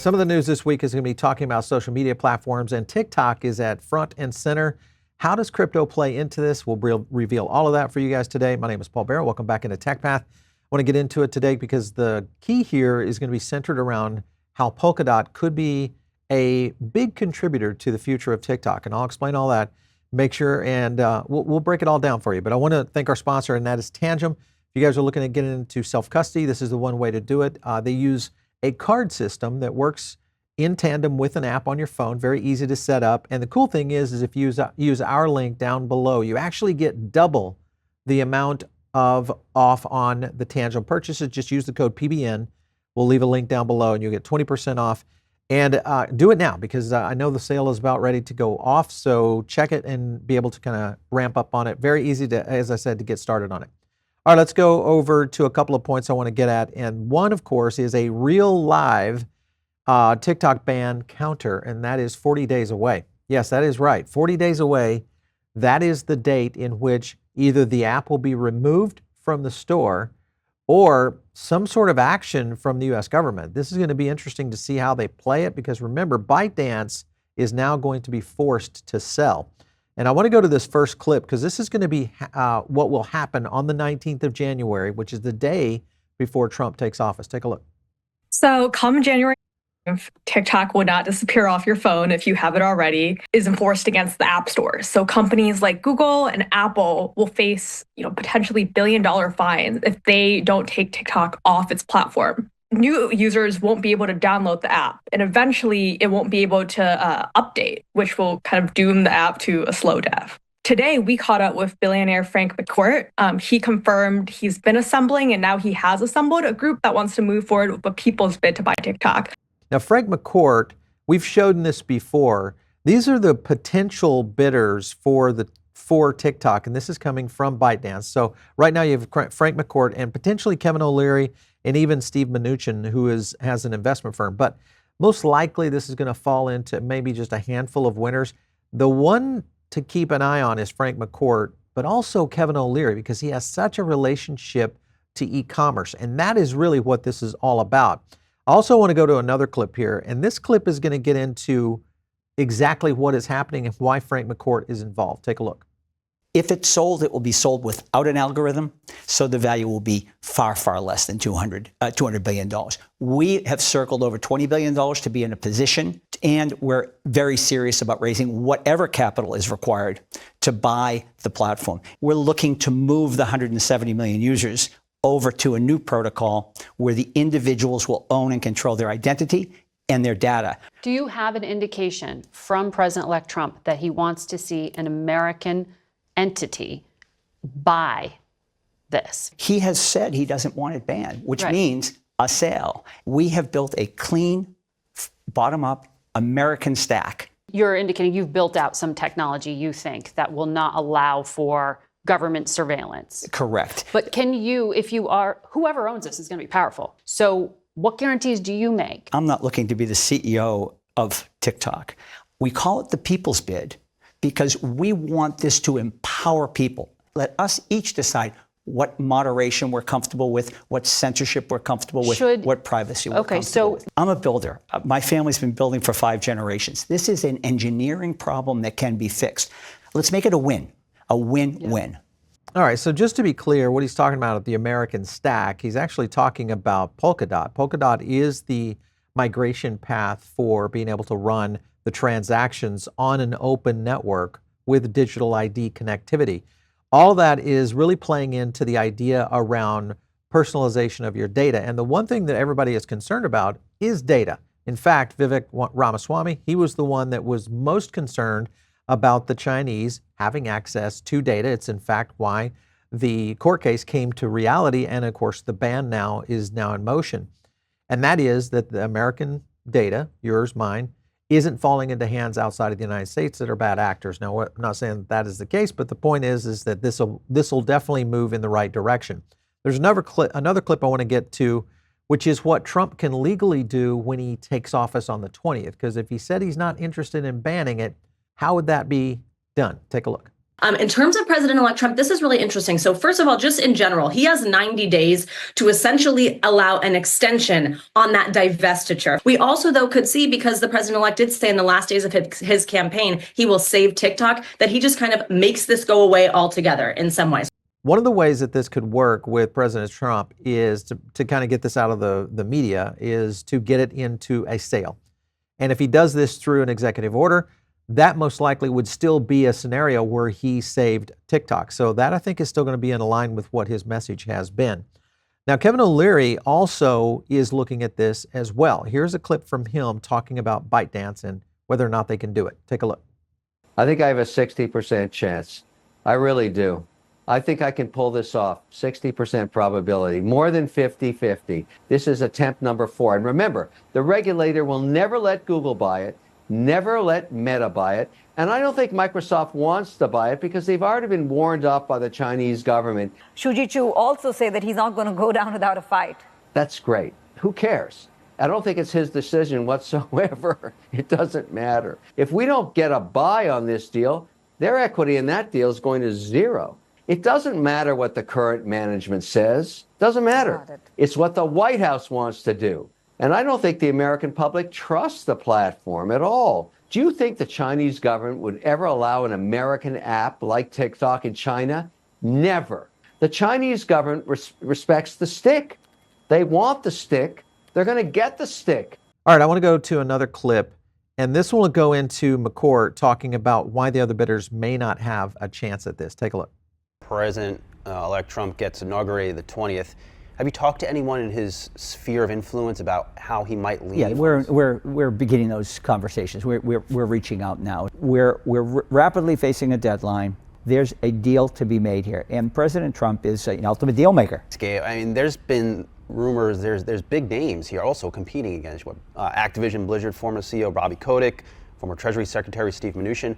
some of the news this week is going to be talking about social media platforms, and TikTok is at front and center. How does crypto play into this? We'll reveal all of that for you guys today. My name is Paul Barrow. Welcome back into Tech Path. I want to get into it today because the key here is going to be centered around how Polkadot could be a big contributor to the future of TikTok, and I'll explain all that. Make sure, and we'll break it all down for you. But I want to thank our sponsor, and that is Tangem. If you guys are looking at getting into self-custody, this is the one way to do it. They use a card system that works in tandem with an app on your phone, very easy to set up. And the cool thing is if you use our link down below, you actually get double the amount of off on the Tangem purchases. Just use the code PBN. We'll leave a link down below and you'll get 20% off. And do it now because I know the sale is about ready to go off. So check it and be able to kind of ramp up on it. Very easy to, as I said, to get started on it. All right, let's go over to a couple of points I want to get at. And one, of course, is a real live TikTok ban counter, and that is 40 days away. Yes, that is right. 40 days away. That is the date in which either the app will be removed from the store or some sort of action from the U.S. government. This is going to be interesting to see how they play it because remember, ByteDance is now going to be forced to sell. And I want to go to this first clip because this is going to be what will happen on the 19th of January, which is the day before Trump takes office. Take a look. So come January, TikTok will not disappear off your phone if you have it already, is enforced against the app stores. So companies like Google and Apple will face, potentially billion-dollar fines if they don't take TikTok off its platform. New users won't be able to download the app, and eventually it won't be able to update, which will kind of doom the app to a slow death. Today, we caught up with billionaire Frank McCourt. He confirmed he's been assembling, and now he has assembled a group that wants to move forward with a people's bid to buy TikTok. Now, Frank McCourt, we've shown this before. These are the potential bidders for TikTok, and this is coming from ByteDance. So right now you have Frank McCourt and potentially Kevin O'Leary and even Steve Mnuchin, who has an investment firm. But most likely this is going to fall into maybe just a handful of winners. The one to keep an eye on is Frank McCourt, but also Kevin O'Leary because he has such a relationship to e-commerce, and that is really what this is all about. I also want to go to another clip here, and this clip is going to get into exactly what is happening and why Frank McCourt is involved. Take a look. If it's sold, it will be sold without an algorithm, so the value will be far, far less than $200 billion. We have circled over $20 billion to be in a position, and we're very serious about raising whatever capital is required to buy the platform. We're looking to move the 170 million users over to a new protocol where the individuals will own and control their identity and their data. Do you have an indication from President-elect Trump that he wants to see an American entity buy this? He has said he doesn't want it banned, which means a sale. We have built a clean, bottom-up American stack. You're indicating you've built out some technology, you think, that will not allow for government surveillance. Correct. But can you, if you are, whoever owns this is going to be powerful. So what guarantees do you make? I'm not looking to be the CEO of TikTok. We call it the people's bid because we want this to empower people. Let us each decide what moderation we're comfortable with, what censorship we're comfortable with, what privacy we're comfortable with. I'm a builder. My family's been building for 5 generations. This is an engineering problem that can be fixed. Let's make it a win. A win-win. All right, so just to be clear, what he's talking about at the American stack, he's actually talking about Polkadot. Polkadot is the migration path for being able to run the transactions on an open network with digital ID connectivity. All that is really playing into the idea around personalization of your data. And the one thing that everybody is concerned about is data. In fact, Vivek Ramaswamy, he was the one that was most concerned about the Chinese having access to data. It's in fact why the court case came to reality, and of course the ban now is in motion. And that is that the American data, yours, mine, isn't falling into hands outside of the United States that are bad actors. Now, I'm not saying that is the case, but the point is that this will definitely move in the right direction. There's another clip I want to get to, which is what Trump can legally do when he takes office on the 20th. Because if he said he's not interested in banning it, how would that be done? Take a look. In terms of President-elect Trump, this is really interesting. So first of all, just in general, he has 90 days to essentially allow an extension on that divestiture. We also, though, could see, because the president-elect did say in the last days of his campaign, he will save TikTok, that he just kind of makes this go away altogether in some ways. One of the ways that this could work with President Trump is to kind of get this out of the media is to get it into a sale. And if he does this through an executive order, that most likely would still be a scenario where he saved TikTok. So that, I think, is still going to be in line with what his message has been. Now, Kevin O'Leary also is looking at this as well. Here's a clip from him talking about ByteDance and whether or not they can do it. Take a look. I think I have a 60% chance. I really do. I think I can pull this off. 60% probability, more than 50-50. This is attempt number 4. And remember, the regulator will never let Google buy it, never let Meta buy it. And I don't think Microsoft wants to buy it because they've already been warned off by the Chinese government. Xu Jichu also said that he's not going to go down without a fight. That's great. Who cares? I don't think it's his decision whatsoever. It doesn't matter. If we don't get a buy on this deal, their equity in that deal is going to zero. It doesn't matter what the current management says. Doesn't matter. It's what the White House wants to do. And I don't think the American public trusts the platform at all. Do you think the Chinese government would ever allow an American app like TikTok in China? Never. The Chinese government respects the stick. They want the stick. They're going to get the stick. All right, I want to go to another clip, and this one will go into McCourt talking about why the other bidders may not have a chance at this. Take a look. President-elect Trump gets inaugurated the 20th. Have you talked to anyone in his sphere of influence about how he might leave? Yeah, we're beginning those conversations. We're reaching out now. We're rapidly facing a deadline. There's a deal to be made here, and President Trump is an ultimate deal maker. I mean, there's been rumors. There's big names here also competing against you. Activision Blizzard former CEO Bobby Kotick, former Treasury Secretary Steve Mnuchin.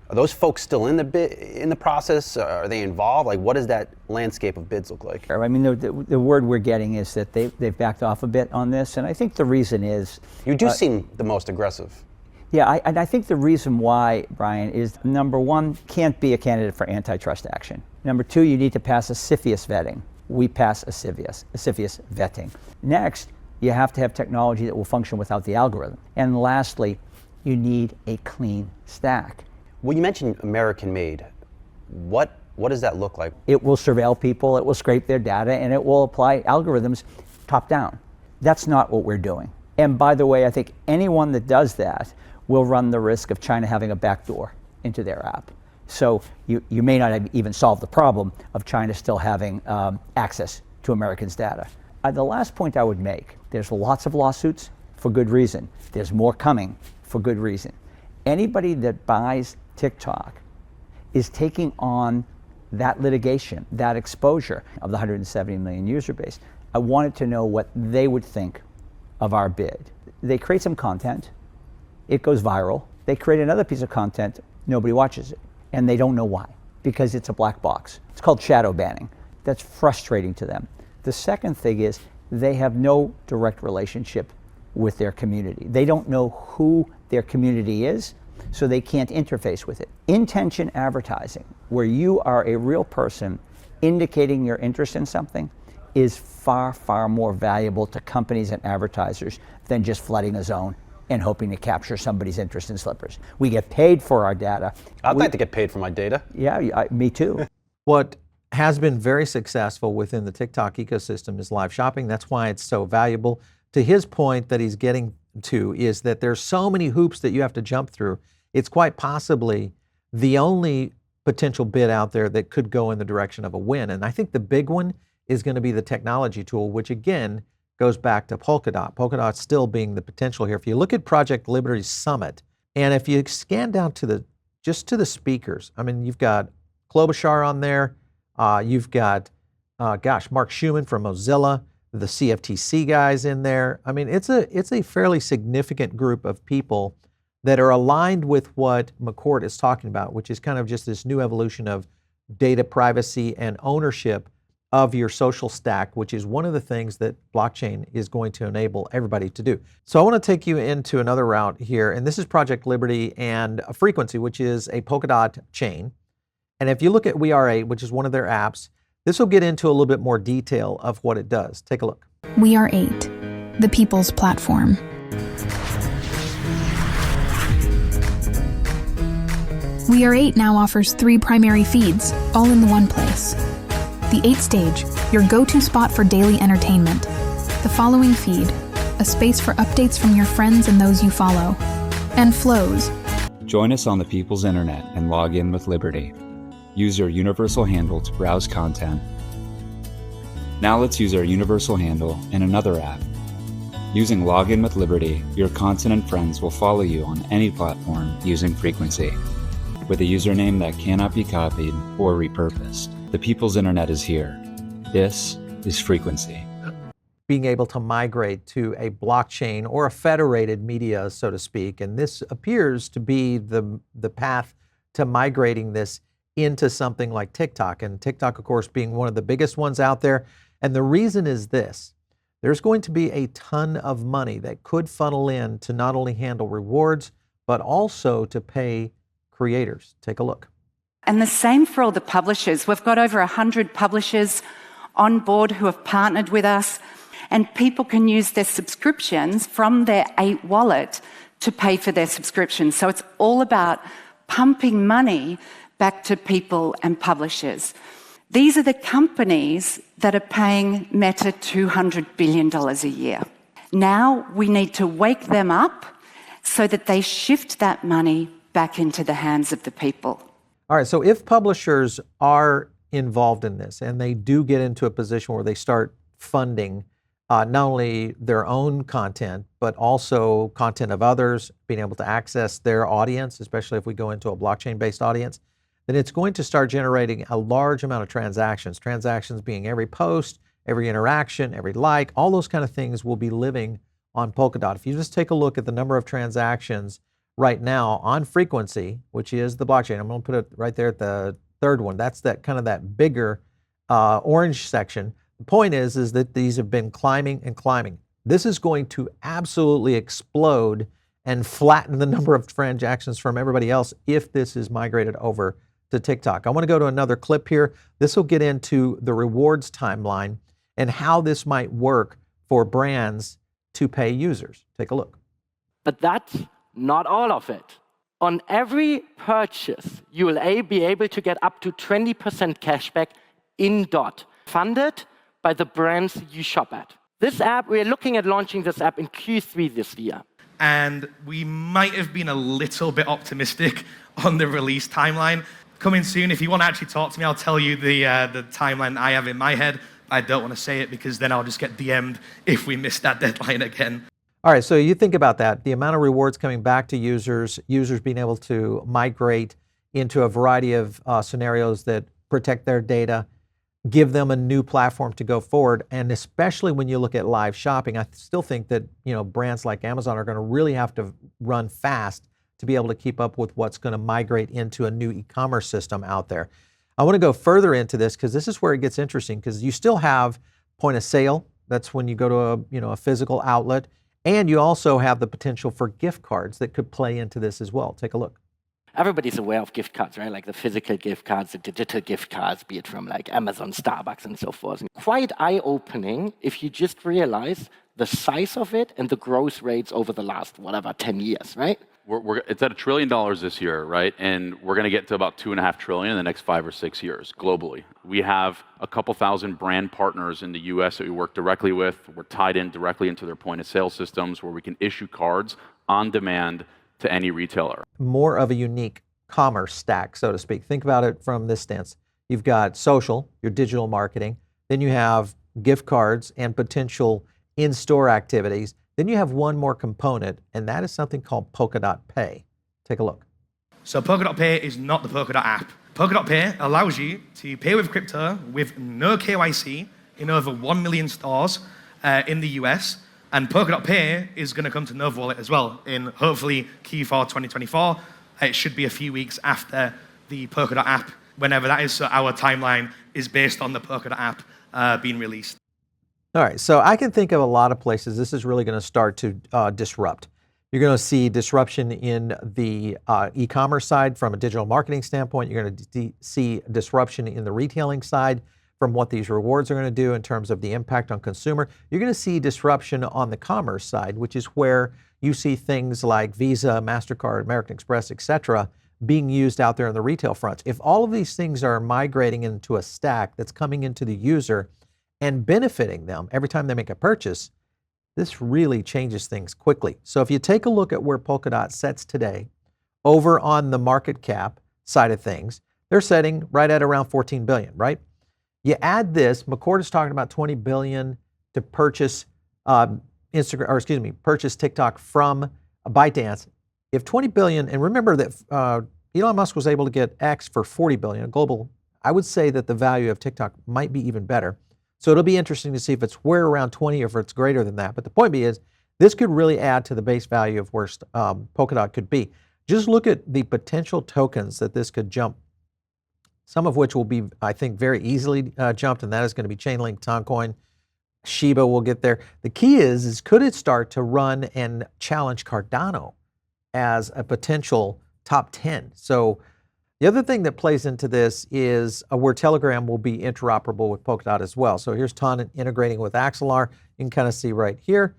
Are those folks still in the process? Are they involved? Like, what does that landscape of bids look like? I mean, the word we're getting is that they've backed off a bit on this, and I think the reason is... You do seem the most aggressive. Yeah, and I think the reason why, Brian, is number one, can't be a candidate for antitrust action. Number two, you need to pass a CFIUS vetting. We pass a CFIUS vetting. Next, you have to have technology that will function without the algorithm. And lastly, you need a clean stack. Well, you mentioned American-made. What does that look like? It will surveil people, it will scrape their data, and it will apply algorithms top-down. That's not what we're doing. And by the way, I think anyone that does that will run the risk of China having a backdoor into their app. So you may not have even solved the problem of China still having access to Americans' data. The last point I would make, there's lots of lawsuits for good reason. There's more coming for good reason. Anybody that buys TikTok is taking on that litigation, that exposure of the 170 million user base. I wanted to know what they would think of our bid. They create some content, it goes viral. They create another piece of content, nobody watches it, and they don't know why, because it's a black box. It's called shadow banning. That's frustrating to them. The second thing is they have no direct relationship with their community. They don't know who their community is, so they can't interface with it. Intention advertising, where you are a real person indicating your interest in something, is far, far more valuable to companies and advertisers than just flooding a zone and hoping to capture somebody's interest in slippers. We get paid for our data. I'd like to get paid for my data. Yeah, me too. What has been very successful within the TikTok ecosystem is live shopping. That's why it's so valuable. To his point that he's getting to is that there's so many hoops that you have to jump through. It's quite possibly the only potential bid out there that could go in the direction of a win. And I think the big one is going to be the technology tool, which again goes back to Polkadot. Polkadot still being the potential here. If you look at Project Liberty's summit, and if you scan down to just to the speakers, I mean, you've got Klobuchar on there, you've got, Mark Schumann from Mozilla, the CFTC guys in there. I mean, it's a fairly significant group of people that are aligned with what McCourt is talking about, which is kind of just this new evolution of data privacy and ownership of your social stack, which is one of the things that blockchain is going to enable everybody to do. So I want to take you into another route here, and this is Project Liberty and a Frequency, which is a Polkadot chain. And if you look at WeAre8, which is one of their apps, this will get into a little bit more detail of what it does. Take a look. WeAre8, the people's platform. WeAre8 now offers 3 primary feeds, all in the one place. The 8 Stage, your go-to spot for daily entertainment. The following feed, a space for updates from your friends and those you follow. And Flows. Join us on the People's Internet and log in with Liberty. Use your universal handle to browse content. Now let's use our universal handle in another app. Using Login with Liberty, your content and friends will follow you on any platform using Frequency, with a username that cannot be copied or repurposed. The People's Internet is here. This is Frequency. Being able to migrate to a blockchain or a federated media, so to speak, and this appears to be the path to migrating this into something like TikTok, and TikTok, of course, being one of the biggest ones out there. And the reason is this: there's going to be a ton of money that could funnel in to not only handle rewards, but also to pay creators. Take a look. And the same for all the publishers. We've got over 100 publishers on board who have partnered with us, and people can use their subscriptions from their 8 wallet to pay for their subscriptions. So it's all about pumping money back to people and publishers. These are the companies that are paying Meta $200 billion a year. Now we need to wake them up so that they shift that money back into the hands of the people. All right, so if publishers are involved in this and they do get into a position where they start funding not only their own content, but also content of others, being able to access their audience, especially if we go into a blockchain-based audience, then it's going to start generating a large amount of transactions. Transactions being every post, every interaction, every like, all those kind of things will be living on Polkadot. If you just take a look at the number of transactions right now on Frequency, which is the blockchain, I'm going to put it right there at the third one. That's that kind of that bigger orange section. The point is that these have been climbing and climbing. This is going to absolutely explode and flatten the number of transactions from everybody else if this is migrated over to TikTok. I want to go to another clip here. This will get into the rewards timeline and how this might work for brands to pay users. Take a look. But that's not all of it. On every purchase, you will be able to get up to 20% cashback in DOT, funded by the brands you shop at. This app, we're looking at launching this app in Q3 this year. And we might have been a little bit optimistic on the release timeline. Coming soon. If you want to actually talk to me, I'll tell you the timeline I have in my head. I don't want to say it because then I'll just get DM'd if we miss that deadline again. All right, so you think about that, the amount of rewards coming back to users being able to migrate into a variety of scenarios that protect their data, give them a new platform to go forward, and especially when you look at live shopping, I still think that brands like Amazon are going to really have to run fast to be able to keep up with what's going to migrate into a new e-commerce system out there. I want to go further into this because this is where it gets interesting, because you still have point of sale. That's when you go to a physical outlet, and you also have the potential for gift cards that could play into this as well. Take a look. Everybody's aware of gift cards, right? Like the physical gift cards, the digital gift cards, be it from like Amazon, Starbucks, and so forth. Quite eye-opening if you just realize the size of it and the growth rates over the last, 10 years, right? It's at $1 trillion this year, right? And we're going to get to about $2.5 trillion in the next 5 or 6 years globally. We have a couple thousand brand partners in the US that we work directly with. We're tied in directly into their point of sale systems where we can issue cards on demand to any retailer. More of a unique commerce stack, so to speak. Think about it from this stance. You've got social, your digital marketing, then you have gift cards and potential in-store activities. Then you have one more component, and that is something called Polkadot Pay. Take a look. So Polkadot Pay is not the Polkadot app. Polkadot Pay allows you to pay with crypto with no KYC in over 1 million stores in the US. And Polkadot Pay is going to come to Nova Wallet as well in hopefully Q4 2024. It should be a few weeks after the Polkadot app, whenever that is. So our timeline is based on the Polkadot app being released. All right, so I can think of a lot of places this is really going to start to disrupt. You're going to see disruption in the e-commerce side from a digital marketing standpoint. You're going to see disruption in the retailing side from what these rewards are going to do in terms of the impact on consumer. You're going to see disruption on the commerce side, which is where you see things like Visa, MasterCard, American Express, et cetera, being used out there on the retail front. If all of these things are migrating into a stack that's coming into the user and benefiting them every time they make a purchase, this really changes things quickly. So if you take a look at where Polkadot sets today, over on the market cap side of things, they're setting right at around 14 billion, right? You add this, McCourt is talking about 20 billion to purchase purchase TikTok from ByteDance. If 20 billion, and remember that Elon Musk was able to get X for 40 billion global, I would say that the value of TikTok might be even better. So it'll be interesting to see if it's where around 20 or if it's greater than that. But the point is, this could really add to the base value of where Polkadot could be. Just look at the potential tokens that this could jump, some of which will be, I think, very easily jumped, and that is going to be Chainlink, Toncoin, Shiba will get there. The key is could it start to run and challenge Cardano as a potential top 10? So the other thing that plays into this is where Telegram will be interoperable with Polkadot as well. So here's Ton integrating with Axelar. You can kind of see right here.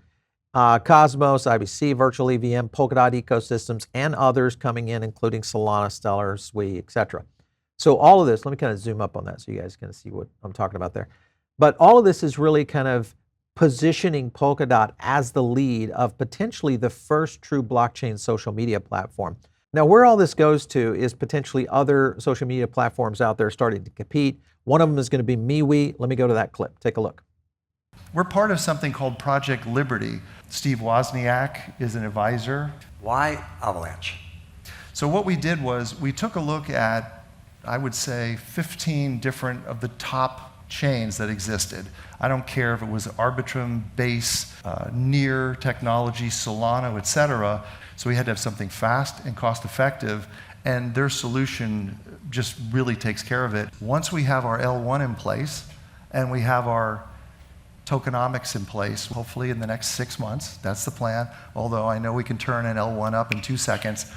Cosmos, IBC, Virtual EVM, Polkadot ecosystems, and others coming in, including Solana, Stellar, Sui, etc. So all of this, let me kind of zoom up on that so you guys can see what I'm talking about there. But all of this is really kind of positioning Polkadot as the lead of potentially the first true blockchain social media platform. Now, where all this goes to is potentially other social media platforms out there starting to compete. One of them is going to be MeWe. Let me go to that clip. Take a look. We're part of something called Project Liberty. Steve Wozniak is an advisor. Why Avalanche? So what we did was we took a look at, I would say, 15 different of the top chains that existed. I don't care if it was Arbitrum, Base, Near Technology, Solana, etc. So we had to have something fast and cost effective, and their solution just really takes care of it. Once we have our L1 in place and we have our tokenomics in place, hopefully in the next 6 months, that's the plan, although I know we can turn an L1 up in 2 seconds,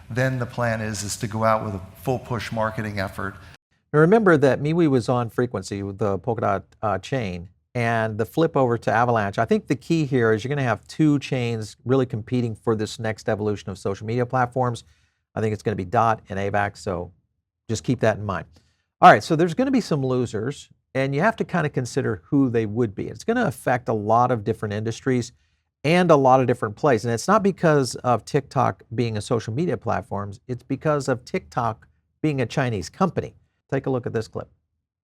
then the plan is to go out with a full push marketing effort. Now remember that MeWe was on frequency with the Polkadot chain, and the flip over to Avalanche. I think the key here is you're going to have two chains really competing for this next evolution of social media platforms. I think it's going to be DOT and AVAX, so just keep that in mind. All right, so there's going to be some losers, and you have to kind of consider who they would be. It's going to affect a lot of different industries and a lot of different places. And it's not because of TikTok being a social media platform, it's because of TikTok being a Chinese company. Take a look at this clip.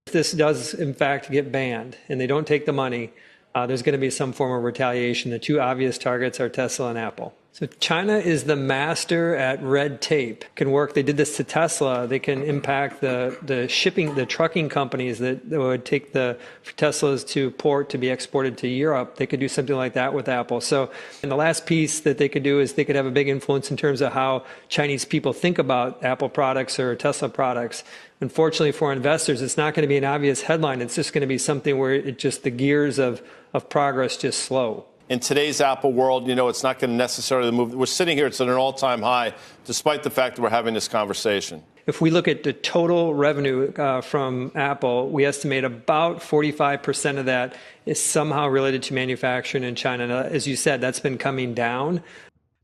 If this does, in fact, get banned and they don't take the money, there's going to be some form of retaliation. The two obvious targets are Tesla and Apple. So China is the master at red tape. Can work. They did this to Tesla. They can impact the shipping, the trucking companies that would take the Teslas to port to be exported to Europe. They could do something like that with Apple. So, and the last piece that they could do is they could have a big influence in terms of how Chinese people think about Apple products or Tesla products. Unfortunately for investors, it's not going to be an obvious headline. It's just going to be something where it just the gears of progress just slow. In today's Apple world, you know, it's not going to necessarily move. We're sitting here, it's at an all-time high, despite the fact that we're having this conversation. If we look at the total revenue from Apple, we estimate about 45% of that is somehow related to manufacturing in China. Now, as you said, that's been coming down.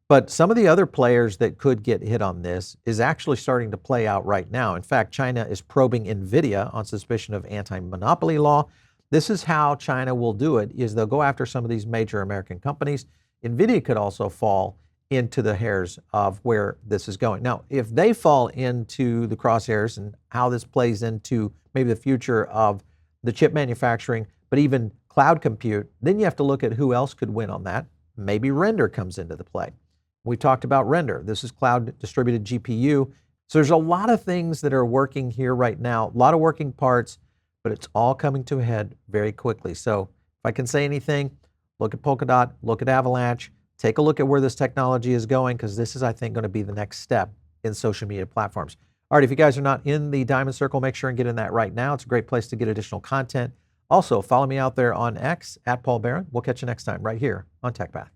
But some of the other players that could get hit on this is actually starting to play out right now. In fact, China is probing Nvidia on suspicion of anti-monopoly law. This is how China will do it, is they'll go after some of these major American companies. Nvidia could also fall into the hairs of where this is going. Now, if they fall into the crosshairs and how this plays into maybe the future of the chip manufacturing, but even cloud compute, then you have to look at who else could win on that. Maybe Render comes into the play. We talked about Render. This is cloud distributed GPU. So there's a lot of things that are working here right now, a lot of working parts, but it's all coming to a head very quickly. So if I can say anything, look at Polkadot, look at Avalanche, take a look at where this technology is going, because this is, I think, going to be the next step in social media platforms. All right, if you guys are not in the Diamond Circle, make sure and get in that right now. It's a great place to get additional content. Also, follow me out there on X, @PaulBaron. We'll catch you next time right here on TechPath.